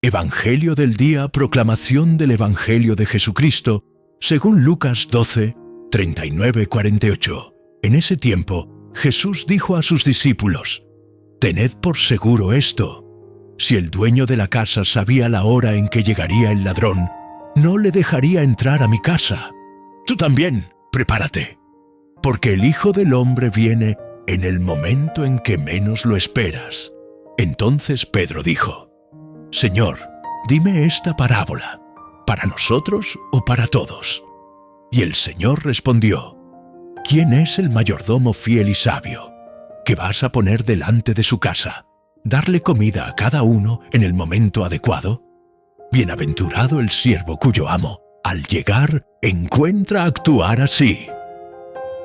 Evangelio del día, proclamación del Evangelio de Jesucristo, según Lucas 12, 39-48. En ese tiempo, Jesús dijo a sus discípulos: «Tened por seguro esto. Si el dueño de la casa sabía la hora en que llegaría el ladrón, no le dejaría entrar a mi casa. Tú también, prepárate, porque el Hijo del Hombre viene en el momento en que menos lo esperas». Entonces Pedro dijo: «Señor, dime esta parábola, ¿para nosotros o para todos?». Y el Señor respondió: «¿Quién es el mayordomo fiel y sabio, que vas a poner delante de su casa, darle comida a cada uno en el momento adecuado? Bienaventurado el siervo cuyo amo, al llegar, encuentra actuar así.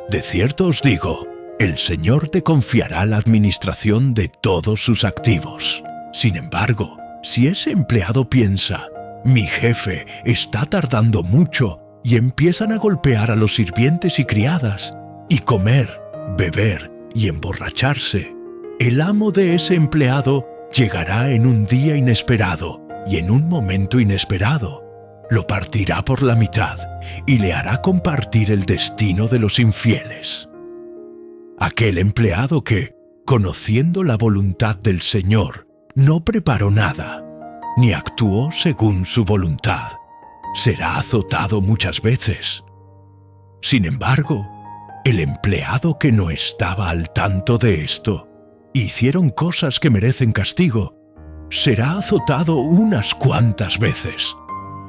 De cierto os digo, el Señor te confiará la administración de todos sus activos. Sin embargo, si ese empleado piensa: mi jefe está tardando mucho, y empiezan a golpear a los sirvientes y criadas, y comer, beber y emborracharse, el amo de ese empleado llegará en un día inesperado y en un momento inesperado, lo partirá por la mitad y le hará compartir el destino de los infieles. Aquel empleado que, conociendo la voluntad del Señor, no preparó nada, ni actuó según su voluntad, será azotado muchas veces. Sin embargo, el empleado que no estaba al tanto de esto, hicieron cosas que merecen castigo, será azotado unas cuantas veces.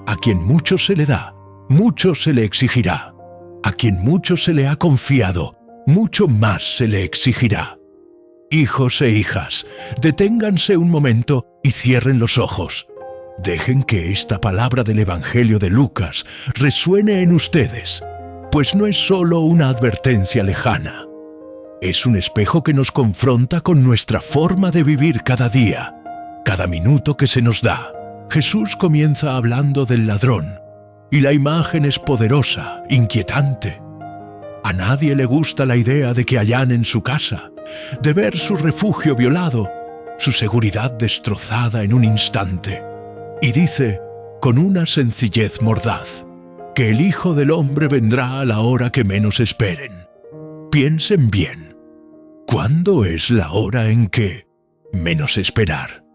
A quien mucho se le da, mucho se le exigirá. A quien mucho se le ha confiado, mucho más se le exigirá. Hijos e hijas, deténganse un momento y cierren los ojos. Dejen que esta palabra del Evangelio de Lucas resuene en ustedes, pues no es solo una advertencia lejana. Es un espejo que nos confronta con nuestra forma de vivir cada día, cada minuto que se nos da. Jesús comienza hablando del ladrón, y la imagen es poderosa, inquietante. A nadie le gusta la idea de que allanen su casa, de ver su refugio violado, su seguridad destrozada en un instante. Y dice, con una sencillez mordaz, que el Hijo del Hombre vendrá a la hora que menos esperen. Piensen bien, ¿cuándo es la hora en que menos esperar?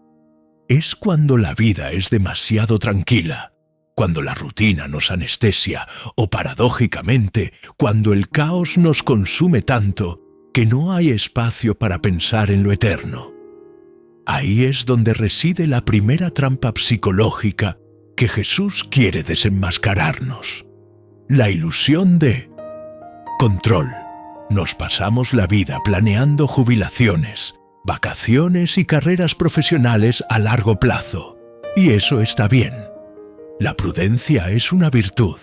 Es cuando la vida es demasiado tranquila, cuando la rutina nos anestesia, o paradójicamente, cuando el caos nos consume tanto que no hay espacio para pensar en lo eterno. Ahí es donde reside la primera trampa psicológica que Jesús quiere desenmascararnos. La ilusión de control. Nos pasamos la vida planeando jubilaciones, vacaciones y carreras profesionales a largo plazo. Y eso está bien. La prudencia es una virtud,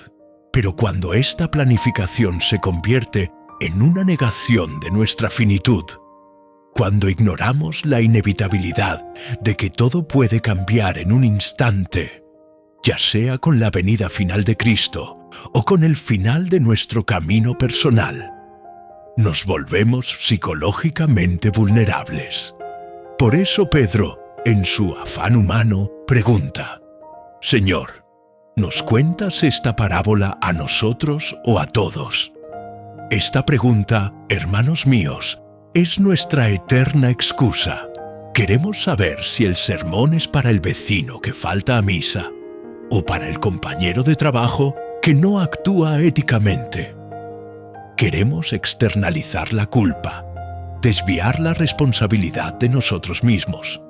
pero cuando esta planificación se convierte en una negación de nuestra finitud, cuando ignoramos la inevitabilidad de que todo puede cambiar en un instante, ya sea con la venida final de Cristo o con el final de nuestro camino personal, nos volvemos psicológicamente vulnerables. Por eso Pedro, en su afán humano, pregunta: «Señor, ¿nos cuentas esta parábola a nosotros o a todos?». Esta pregunta, hermanos míos, es nuestra eterna excusa. Queremos saber si el sermón es para el vecino que falta a misa o para el compañero de trabajo que no actúa éticamente. Queremos externalizar la culpa, desviar la responsabilidad de nosotros mismos.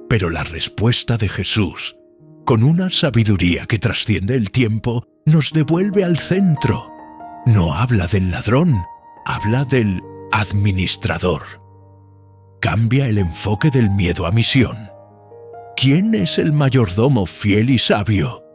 Pero la respuesta de Jesús, con una sabiduría que trasciende el tiempo, nos devuelve al centro. No habla del ladrón, habla del administrador. Cambia el enfoque del miedo a misión. ¿Quién es el mayordomo fiel y sabio?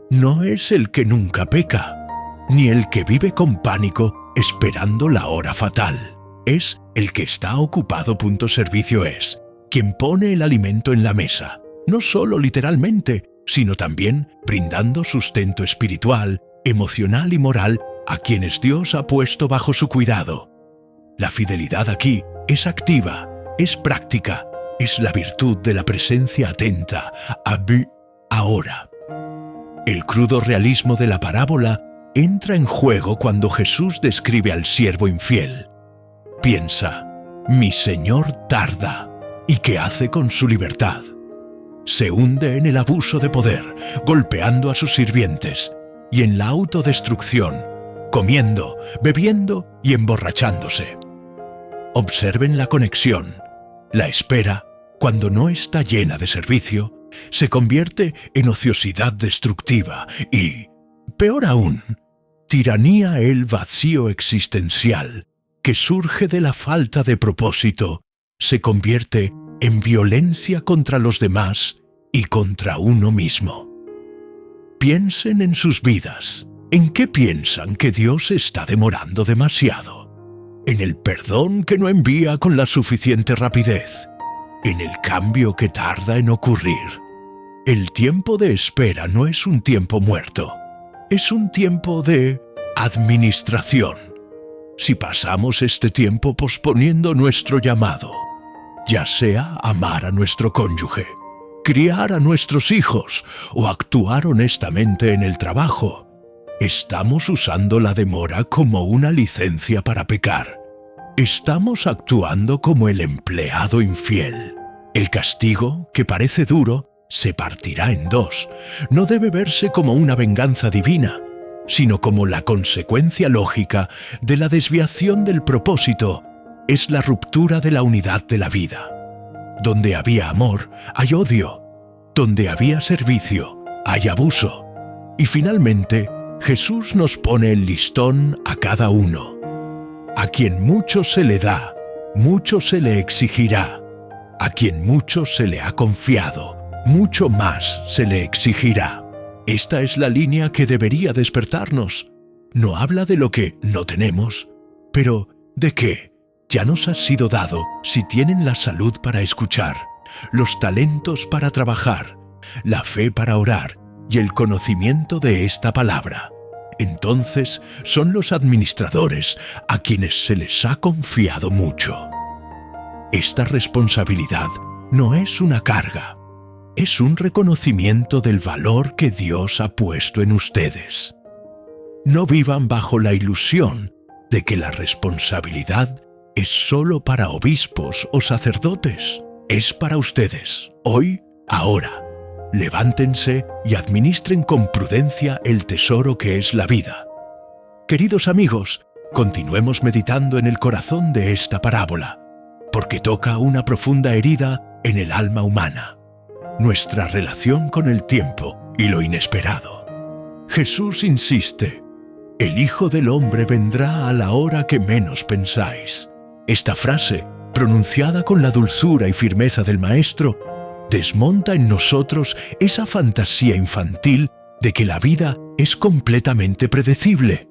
No es el que nunca peca, ni el que vive con pánico esperando la hora fatal. Es el que está ocupado. Servicio es quien pone el alimento en la mesa, no solo literalmente, sino también brindando sustento espiritual, emocional y moral a quienes Dios ha puesto bajo su cuidado. La fidelidad aquí es activa, es práctica, es la virtud de la presencia atenta, ahora. El crudo realismo de la parábola entra en juego cuando Jesús describe al siervo infiel. Piensa, mi Señor tarda, ¿y qué hace con su libertad? Se hunde en el abuso de poder, golpeando a sus sirvientes, y en la autodestrucción, comiendo, bebiendo y emborrachándose. Observen la conexión. La espera, cuando no está llena de servicio, se convierte en ociosidad destructiva y, peor aún, tiranía el vacío existencial que surge de la falta de propósito, se convierte en violencia contra los demás y contra uno mismo. Piensen en sus vidas. ¿En qué piensan que Dios está demorando demasiado? ¿En el perdón que no envía con la suficiente rapidez? ¿En el cambio que tarda en ocurrir? El tiempo de espera no es un tiempo muerto, es un tiempo de administración. Si pasamos este tiempo posponiendo nuestro llamado, ya sea amar a nuestro cónyuge, criar a nuestros hijos o actuar honestamente en el trabajo, estamos usando la demora como una licencia para pecar. Estamos actuando como el empleado infiel. El castigo, que parece duro, se partirá en dos. No debe verse como una venganza divina, sino como la consecuencia lógica de la desviación del propósito. Es la ruptura de la unidad de la vida. Donde había amor, hay odio. Donde había servicio, hay abuso. Y finalmente, Jesús nos pone el listón a cada uno. A quien mucho se le da, mucho se le exigirá. A quien mucho se le ha confiado, mucho más se le exigirá. Esta es la línea que debería despertarnos. No habla de lo que no tenemos, pero ¿de qué? Ya nos ha sido dado si tienen la salud para escuchar, los talentos para trabajar, la fe para orar y el conocimiento de esta palabra. Entonces son los administradores a quienes se les ha confiado mucho. Esta responsabilidad no es una carga, es un reconocimiento del valor que Dios ha puesto en ustedes. No vivan bajo la ilusión de que la responsabilidad es solo para obispos o sacerdotes. Es para ustedes, hoy, ahora. Levántense y administren con prudencia el tesoro que es la vida. Queridos amigos, continuemos meditando en el corazón de esta parábola, porque toca una profunda herida en el alma humana, nuestra relación con el tiempo y lo inesperado. Jesús insiste, el Hijo del Hombre vendrá a la hora que menos pensáis. Esta frase, pronunciada con la dulzura y firmeza del Maestro, desmonta en nosotros esa fantasía infantil de que la vida es completamente predecible,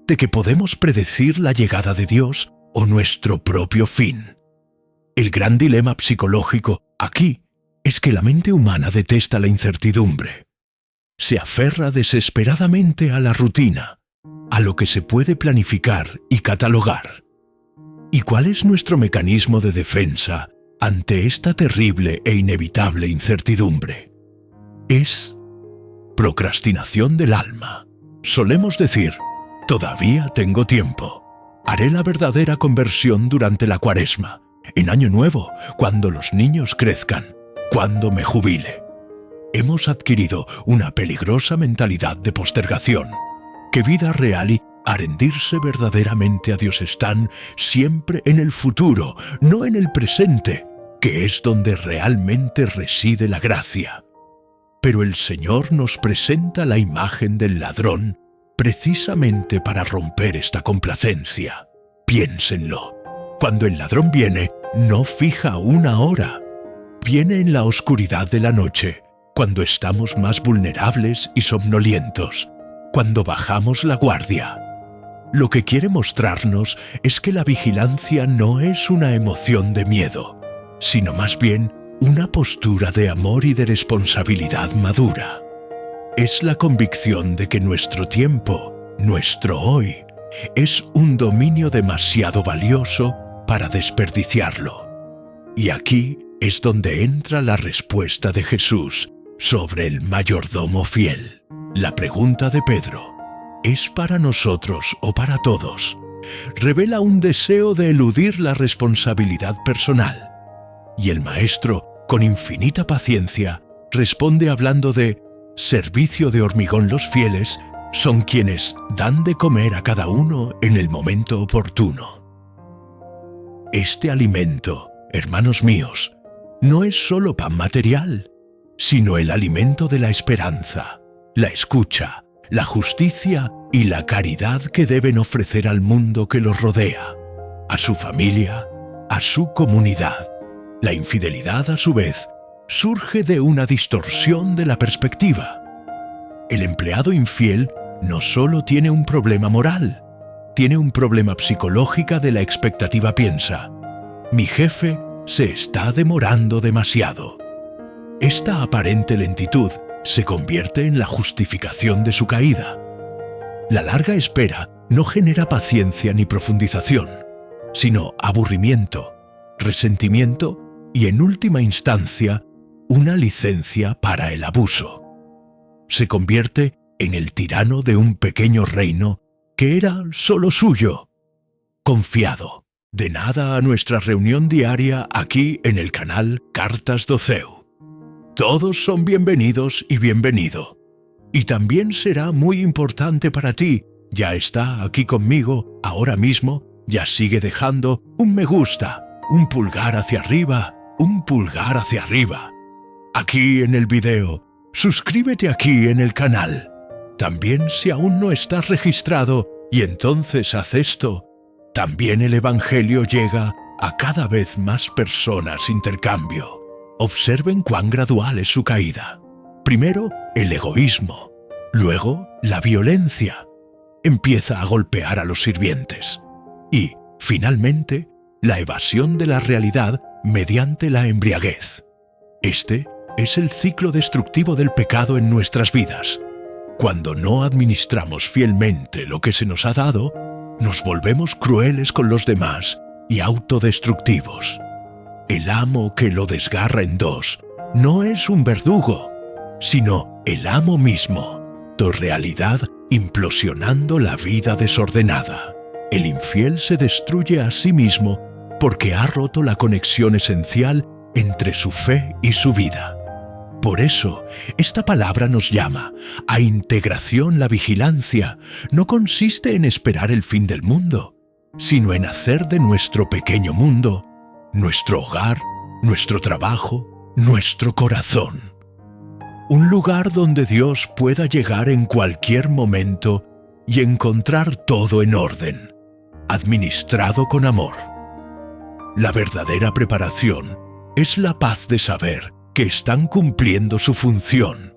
de que podemos predecir la llegada de Dios o nuestro propio fin. El gran dilema psicológico aquí es que la mente humana detesta la incertidumbre. Se aferra desesperadamente a la rutina, a lo que se puede planificar y catalogar. ¿Y cuál es nuestro mecanismo de defensa ante esta terrible e inevitable incertidumbre? Es procrastinación del alma. Solemos decir, todavía tengo tiempo. Haré la verdadera conversión durante la Cuaresma, en Año Nuevo, cuando los niños crezcan, cuando me jubile. Hemos adquirido una peligrosa mentalidad de postergación, que vida real y a rendirse verdaderamente a Dios están siempre en el futuro, no en el presente, que es donde realmente reside la gracia. Pero el Señor nos presenta la imagen del ladrón precisamente para romper esta complacencia. Piénsenlo. Cuando el ladrón viene, no fija una hora. Viene en la oscuridad de la noche, cuando estamos más vulnerables y somnolientos, cuando bajamos la guardia. Lo que quiere mostrarnos es que la vigilancia no es una emoción de miedo, sino más bien una postura de amor y de responsabilidad madura. Es la convicción de que nuestro tiempo, nuestro hoy, es un dominio demasiado valioso para desperdiciarlo. Y aquí es donde entra la respuesta de Jesús sobre el mayordomo fiel. La pregunta de Pedro, ¿es para nosotros o para todos?, revela un deseo de eludir la responsabilidad personal. Y el Maestro, con infinita paciencia, responde hablando de servicio de hormigón. Los fieles son quienes dan de comer a cada uno en el momento oportuno. Este alimento, hermanos míos, no es solo pan material, sino el alimento de la esperanza, la escucha, la justicia y la caridad que deben ofrecer al mundo que los rodea, a su familia, a su comunidad. La infidelidad, a su vez, surge de una distorsión de la perspectiva. El empleado infiel no solo tiene un problema moral, tiene un problema psicológico de la expectativa. Piensa, mi jefe se está demorando demasiado. Esta aparente lentitud se convierte en la justificación de su caída. La larga espera no genera paciencia ni profundización, sino aburrimiento, resentimiento y, en última instancia, una licencia para el abuso. Se convierte en el tirano de un pequeño reino que era solo suyo. Confiado. De nada a nuestra reunión diaria aquí en el canal Cartas do Ceu. Todos son bienvenidos y bienvenido. Y también será muy importante para ti. Ya está aquí conmigo ahora mismo. Ya sigue dejando un me gusta, un pulgar hacia arriba, un pulgar hacia arriba. Aquí en el video, suscríbete aquí en el canal. También, si aún no estás registrado, y entonces haz esto, también el Evangelio llega a cada vez más personas. Intercambio. Observen cuán gradual es su caída. Primero, el egoísmo. Luego, la violencia. Empieza a golpear a los sirvientes. Y, finalmente, la evasión de la realidad mediante la embriaguez. Este es el ciclo destructivo del pecado en nuestras vidas. Cuando no administramos fielmente lo que se nos ha dado, nos volvemos crueles con los demás y autodestructivos. El amo que lo desgarra en dos no es un verdugo, sino el amo mismo, tu realidad implosionando la vida desordenada. El infiel se destruye a sí mismo porque ha roto la conexión esencial entre su fe y su vida. Por eso, esta palabra nos llama a integración. La vigilancia no consiste en esperar el fin del mundo, sino en hacer de nuestro pequeño mundo, nuestro hogar, nuestro trabajo, nuestro corazón, un lugar donde Dios pueda llegar en cualquier momento y encontrar todo en orden, administrado con amor. La verdadera preparación es la paz de saber que están cumpliendo su función,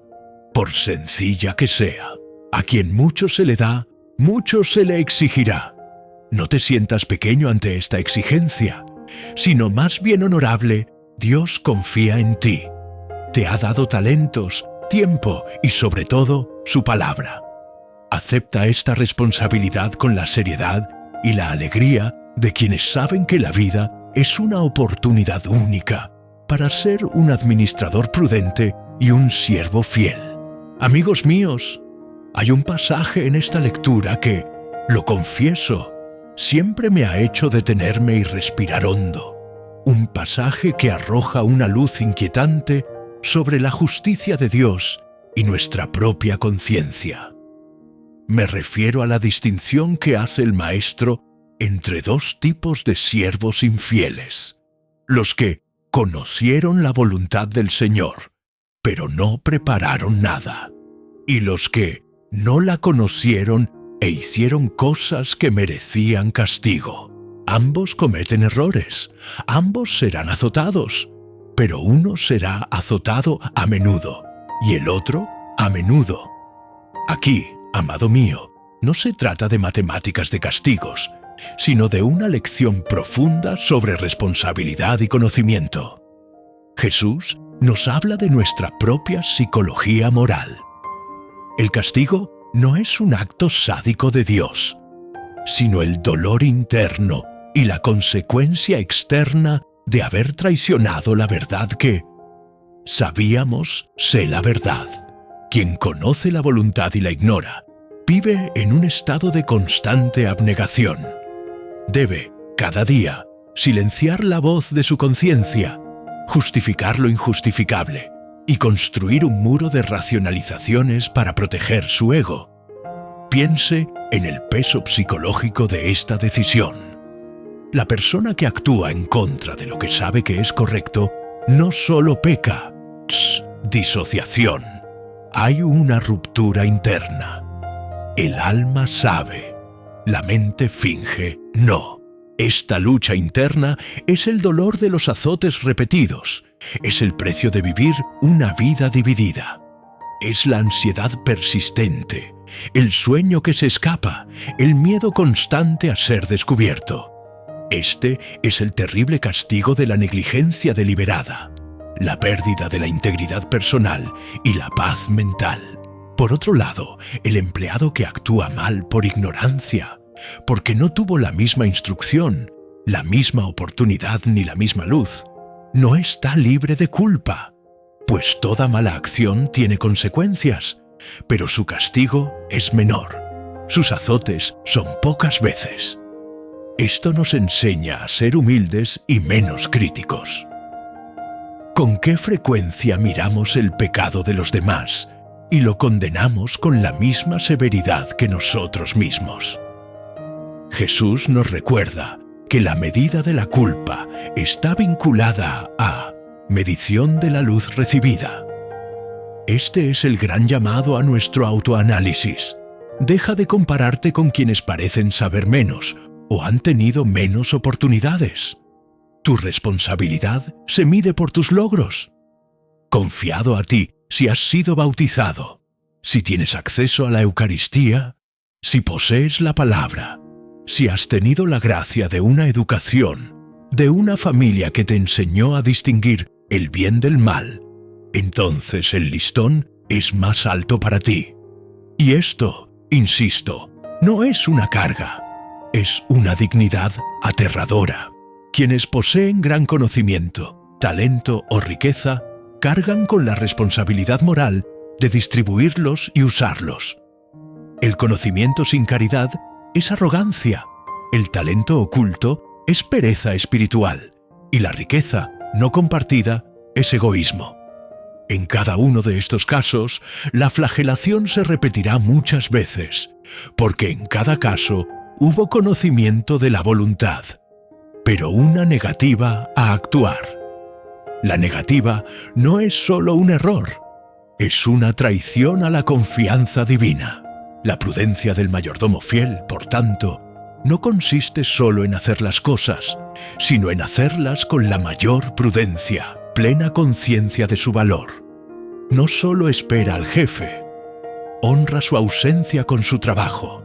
por sencilla que sea. A quien mucho se le da, mucho se le exigirá. No te sientas pequeño ante esta exigencia, sino más bien honorable. Dios confía en ti. Te ha dado talentos, tiempo y, sobre todo, su palabra. Acepta esta responsabilidad con la seriedad y la alegría de quienes saben que la vida es una oportunidad única para ser un administrador prudente y un siervo fiel. Amigos míos, hay un pasaje en esta lectura que, lo confieso, siempre me ha hecho detenerme y respirar hondo. Un pasaje que arroja una luz inquietante sobre la justicia de Dios y nuestra propia conciencia. Me refiero a la distinción que hace el Maestro entre dos tipos de siervos infieles: los que conocieron la voluntad del Señor, pero no prepararon nada, y los que no la conocieron e hicieron cosas que merecían castigo. Ambos cometen errores, ambos serán azotados, pero uno será azotado a menudo y el otro a menudo. Aquí, amado mío, no se trata de matemáticas de castigos, sino de una lección profunda sobre responsabilidad y conocimiento. Jesús nos habla de nuestra propia psicología moral. El castigo no es un acto sádico de Dios, sino el dolor interno y la consecuencia externa de haber traicionado la verdad que sabíamos, sé la verdad. Quien conoce la voluntad y la ignora, vive en un estado de constante abnegación. Debe, cada día, silenciar la voz de su conciencia, justificar lo injustificable y construir un muro de racionalizaciones para proteger su ego. Piense en el peso psicológico de esta decisión. La persona que actúa en contra de lo que sabe que es correcto no solo peca, disociación. Hay una ruptura interna. El alma sabe, la mente finge no. Esta lucha interna es el dolor de los azotes repetidos, es el precio de vivir una vida dividida. Es la ansiedad persistente, el sueño que se escapa, el miedo constante a ser descubierto. Este es el terrible castigo de la negligencia deliberada, la pérdida de la integridad personal y la paz mental. Por otro lado, el empleado que actúa mal por ignorancia, porque no tuvo la misma instrucción, la misma oportunidad ni la misma luz, no está libre de culpa, pues toda mala acción tiene consecuencias, pero su castigo es menor. Sus azotes son pocas veces. Esto nos enseña a ser humildes y menos críticos. ¿Con qué frecuencia miramos el pecado de los demás y lo condenamos con la misma severidad que nosotros mismos? Jesús nos recuerda que la medida de la culpa está vinculada a medición de la luz recibida. Este es el gran llamado a nuestro autoanálisis. Deja de compararte con quienes parecen saber menos o han tenido menos oportunidades. Tu responsabilidad se mide por tus logros. Confiado a ti si has sido bautizado, si tienes acceso a la Eucaristía, si posees la palabra, si has tenido la gracia de una educación, de una familia que te enseñó a distinguir el bien del mal, entonces el listón es más alto para ti. Y esto, insisto, no es una carga, es una dignidad aterradora. Quienes poseen gran conocimiento, talento o riqueza, cargan con la responsabilidad moral de distribuirlos y usarlos. El conocimiento sin caridad es arrogancia, el talento oculto es pereza espiritual y la riqueza no compartida es egoísmo. En cada uno de estos casos, la flagelación se repetirá muchas veces, porque en cada caso hubo conocimiento de la voluntad, pero una negativa a actuar. La negativa no es solo un error, es una traición a la confianza divina. La prudencia del mayordomo fiel, por tanto, no consiste solo en hacer las cosas, sino en hacerlas con la mayor prudencia, plena conciencia de su valor. No solo espera al jefe, honra su ausencia con su trabajo.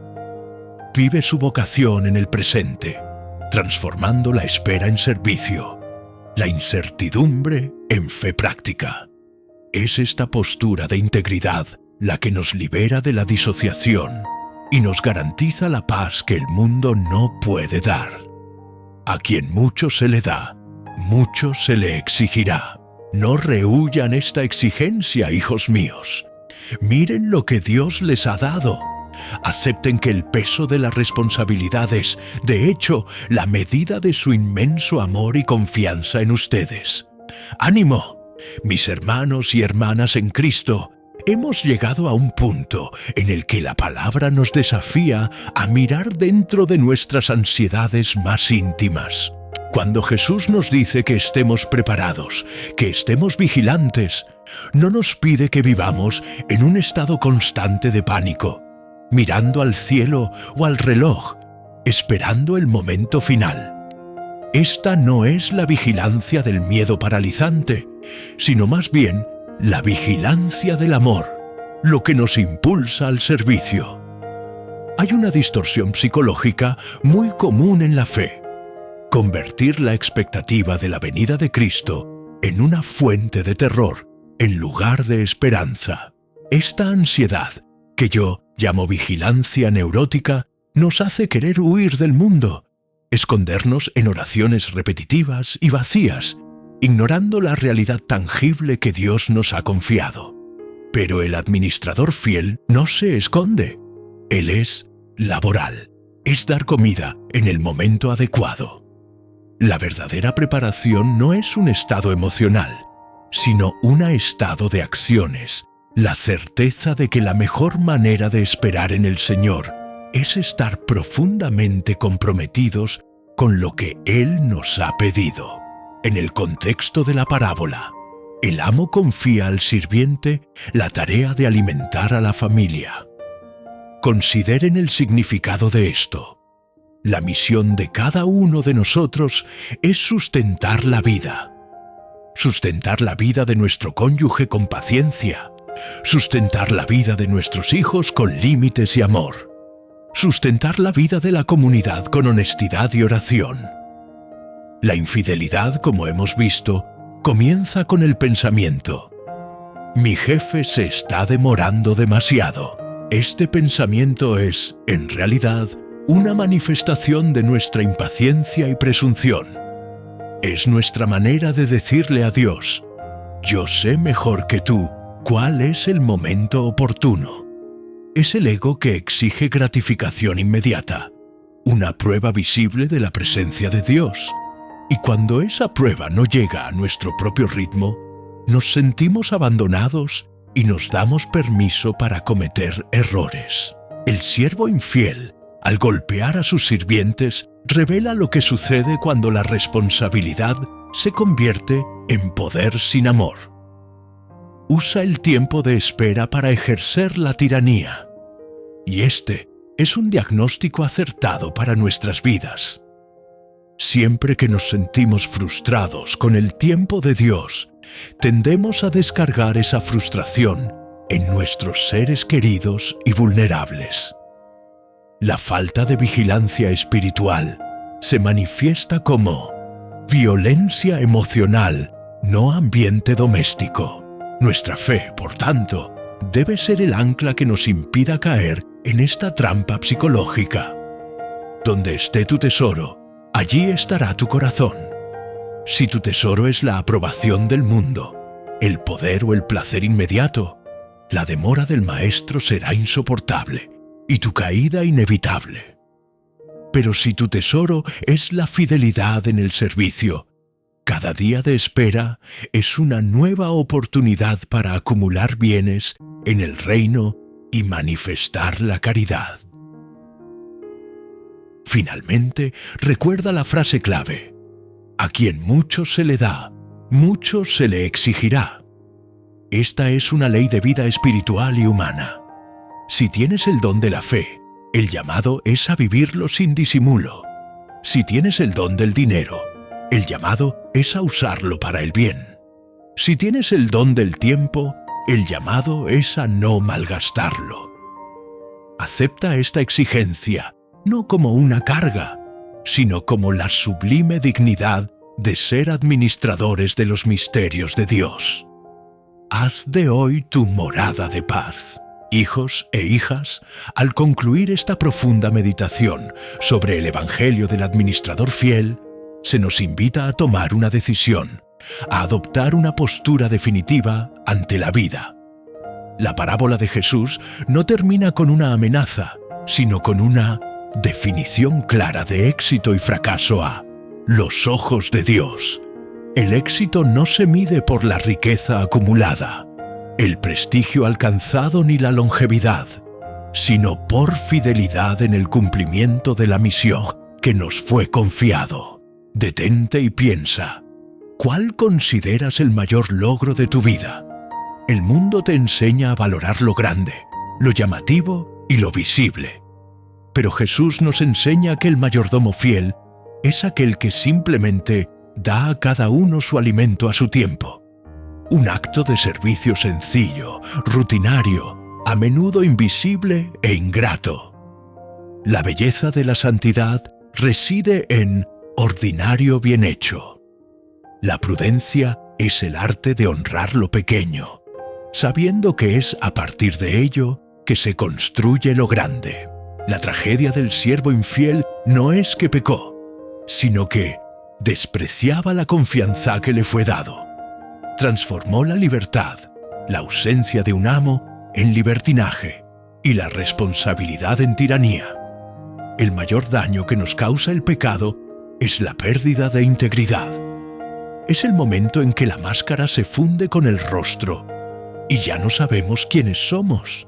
Vive su vocación en el presente, transformando la espera en servicio, la incertidumbre en fe práctica. Es esta postura de integridad la que nos libera de la disociación y nos garantiza la paz que el mundo no puede dar. A quien mucho se le da, mucho se le exigirá. No rehuyan esta exigencia, hijos míos. Miren lo que Dios les ha dado. Acepten que el peso de las responsabilidades, de hecho, la medida de su inmenso amor y confianza en ustedes. ¡Ánimo! Mis hermanos y hermanas en Cristo, hemos llegado a un punto en el que la palabra nos desafía a mirar dentro de nuestras ansiedades más íntimas. Cuando Jesús nos dice que estemos preparados, que estemos vigilantes, no nos pide que vivamos en un estado constante de pánico, mirando al cielo o al reloj, esperando el momento final. Esta no es la vigilancia del miedo paralizante, sino más bien la vigilancia del amor, lo que nos impulsa al servicio. Hay una distorsión psicológica muy común en la fe: convertir la expectativa de la venida de Cristo en una fuente de terror en lugar de esperanza. Esta ansiedad, que yo llamo vigilancia neurótica, nos hace querer huir del mundo, escondernos en oraciones repetitivas y vacías, ignorando la realidad tangible que Dios nos ha confiado. Pero el administrador fiel no se esconde. Él es laboral, es dar comida en el momento adecuado. La verdadera preparación no es un estado emocional, sino un estado de acciones, la certeza de que la mejor manera de esperar en el Señor es estar profundamente comprometidos con lo que Él nos ha pedido. En el contexto de la parábola, el amo confía al sirviente la tarea de alimentar a la familia. Consideren el significado de esto. La misión de cada uno de nosotros es sustentar la vida. Sustentar la vida de nuestro cónyuge con paciencia. Sustentar la vida de nuestros hijos con límites y amor. Sustentar la vida de la comunidad con honestidad y oración. La infidelidad, como hemos visto, comienza con el pensamiento: mi jefe se está demorando demasiado. Este pensamiento es, en realidad, una manifestación de nuestra impaciencia y presunción. Es nuestra manera de decirle a Dios: yo sé mejor que tú cuál es el momento oportuno. Es el ego que exige gratificación inmediata, una prueba visible de la presencia de Dios. Y cuando esa prueba no llega a nuestro propio ritmo, nos sentimos abandonados y nos damos permiso para cometer errores. El siervo infiel, al golpear a sus sirvientes, revela lo que sucede cuando la responsabilidad se convierte en poder sin amor. Usa el tiempo de espera para ejercer la tiranía. Y este es un diagnóstico acertado para nuestras vidas. Siempre que nos sentimos frustrados con el tiempo de Dios, tendemos a descargar esa frustración en nuestros seres queridos y vulnerables. La falta de vigilancia espiritual se manifiesta como violencia emocional, no ambiente doméstico. Nuestra fe, por tanto, debe ser el ancla que nos impida caer en esta trampa psicológica. Donde esté tu tesoro, allí estará tu corazón. Si tu tesoro es la aprobación del mundo, el poder o el placer inmediato, la demora del maestro será insoportable y tu caída inevitable. Pero si tu tesoro es la fidelidad en el servicio, cada día de espera es una nueva oportunidad para acumular bienes en el reino y manifestar la caridad. Finalmente, recuerda la frase clave: a quien mucho se le da, mucho se le exigirá. Esta es una ley de vida espiritual y humana. Si tienes el don de la fe, el llamado es a vivirlo sin disimulo. Si tienes el don del dinero, el llamado es a usarlo para el bien. Si tienes el don del tiempo, el llamado es a no malgastarlo. Acepta esta exigencia, no como una carga, sino como la sublime dignidad de ser administradores de los misterios de Dios. Haz de hoy tu morada de paz. Hijos e hijas, al concluir esta profunda meditación sobre el Evangelio del administrador fiel, se nos invita a tomar una decisión, a adoptar una postura definitiva ante la vida. La parábola de Jesús no termina con una amenaza, sino con una definición clara de éxito y fracaso a los ojos de Dios. El éxito no se mide por la riqueza acumulada, el prestigio alcanzado ni la longevidad, sino por fidelidad en el cumplimiento de la misión que nos fue confiado. Detente y piensa, ¿cuál consideras el mayor logro de tu vida? El mundo te enseña a valorar lo grande, lo llamativo y lo visible. Pero Jesús nos enseña que el mayordomo fiel es aquel que simplemente da a cada uno su alimento a su tiempo. Un acto de servicio sencillo, rutinario, a menudo invisible e ingrato. La belleza de la santidad reside en ordinario bien hecho. La prudencia es el arte de honrar lo pequeño, sabiendo que es a partir de ello que se construye lo grande. La tragedia del siervo infiel no es que pecó, sino que despreciaba la confianza que le fue dado. Transformó la libertad, la ausencia de un amo, en libertinaje y la responsabilidad en tiranía. El mayor daño que nos causa el pecado es la pérdida de integridad. Es el momento en que la máscara se funde con el rostro y ya no sabemos quiénes somos.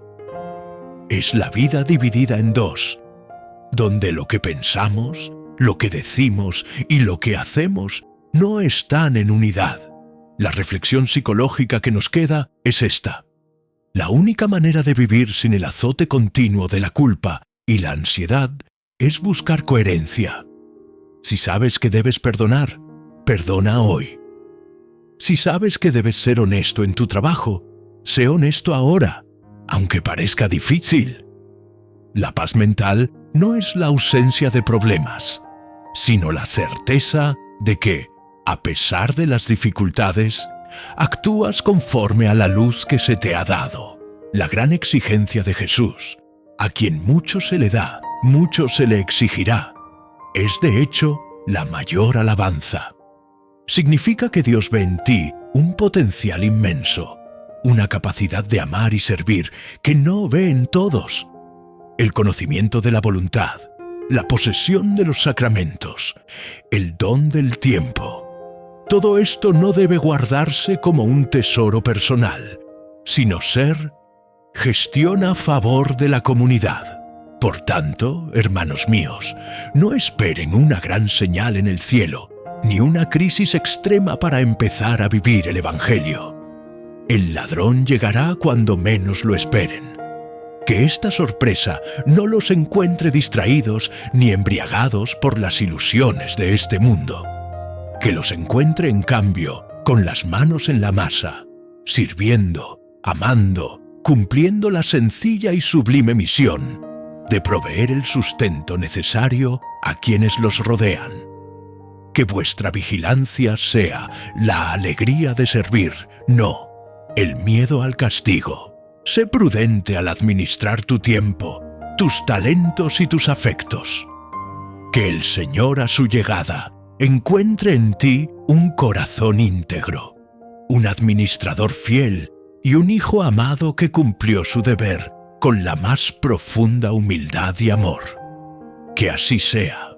Es la vida dividida en dos, donde lo que pensamos, lo que decimos y lo que hacemos no están en unidad. La reflexión psicológica que nos queda es esta. La única manera de vivir sin el azote continuo de la culpa y la ansiedad es buscar coherencia. Si sabes que debes perdonar, perdona hoy. Si sabes que debes ser honesto en tu trabajo, sé honesto ahora, aunque parezca difícil. La paz mental no es la ausencia de problemas, sino la certeza de que, a pesar de las dificultades, actúas conforme a la luz que se te ha dado. La gran exigencia de Jesús, a quien mucho se le da, mucho se le exigirá, es de hecho la mayor alabanza. Significa que Dios ve en ti un potencial inmenso, una capacidad de amar y servir que no ve en todos. El conocimiento de la voluntad, la posesión de los sacramentos, el don del tiempo. Todo esto no debe guardarse como un tesoro personal, sino ser gestión a favor de la comunidad. Por tanto, hermanos míos, no esperen una gran señal en el cielo, ni una crisis extrema para empezar a vivir el Evangelio. El ladrón llegará cuando menos lo esperen. Que esta sorpresa no los encuentre distraídos ni embriagados por las ilusiones de este mundo. Que los encuentre, en cambio, con las manos en la masa, sirviendo, amando, cumpliendo la sencilla y sublime misión de proveer el sustento necesario a quienes los rodean. Que vuestra vigilancia sea la alegría de servir, no el miedo al castigo. Sé prudente al administrar tu tiempo, tus talentos y tus afectos. Que el Señor a su llegada encuentre en ti un corazón íntegro, un administrador fiel y un hijo amado que cumplió su deber con la más profunda humildad y amor. Que así sea.